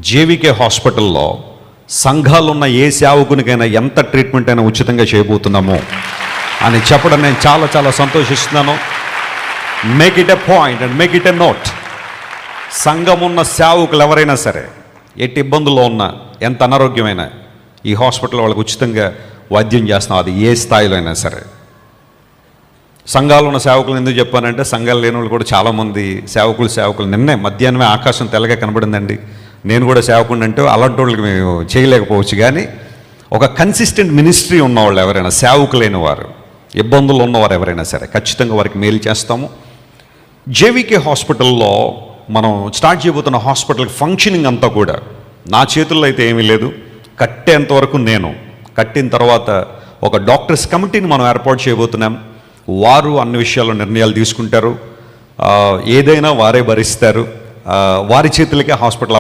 JVK హాస్పిటల్లో సంఘాలున్న ఏ సేవకునికైనా ఎంత treatment అయినా ఉచితంగా చేయబోతున్నామో అని చెప్పడం నేను చాలా చాలా సంతోషిస్తున్నాను. Make it a point and make it a note. సంఘం ఉన్న సేవకులు ఎవరైనా సరే ఎట్టి ఇబ్బందుల్లో ఉన్నా, ఎంత అనారోగ్యమైనా ఈ హాస్పిటల్ వాళ్ళకి ఉచితంగా వైద్యం చేస్తున్నాం, అది ఏ స్థాయిలో అయినా సరే. సంఘాలు ఉన్న సేవకులు ఎందుకు చెప్పానంటే, సంఘాలు లేని వాళ్ళు కూడా చాలామంది సేవకులు నిన్నే మధ్యాహ్నమే ఆకాశం తెల్లగా కనబడిందండి, నేను కూడా సేవకుడిని అంటే అలాంటి వాళ్ళకి మేము చేయలేకపోవచ్చు. కానీ ఒక కన్సిస్టెంట్ మినిస్ట్రీ ఉన్నవాళ్ళు ఎవరైనా, సేవకు లేని వారు, ఇబ్బందులు ఉన్నవారు ఎవరైనా సరే ఖచ్చితంగా వారికి మేలు చేస్తాము. జేవికే హాస్పిటల్లో మనం స్టార్ట్ చేయబోతున్న హాస్పిటల్ ఫంక్షనింగ్ అంతా కూడా నా చేతుల్లో అయితే ఏమీ లేదు. కట్టేంత వరకు నేను, కట్టిన తర్వాత ఒక డాక్టర్స్ కమిటీని మనం ఏర్పాటు చేయబోతున్నాం. వారు అన్ని విషయాల్లో నిర్ణయాలు తీసుకుంటారు, ఏదైనా వారే భరిస్తారు. వారి చేతులకే హాస్పిటల్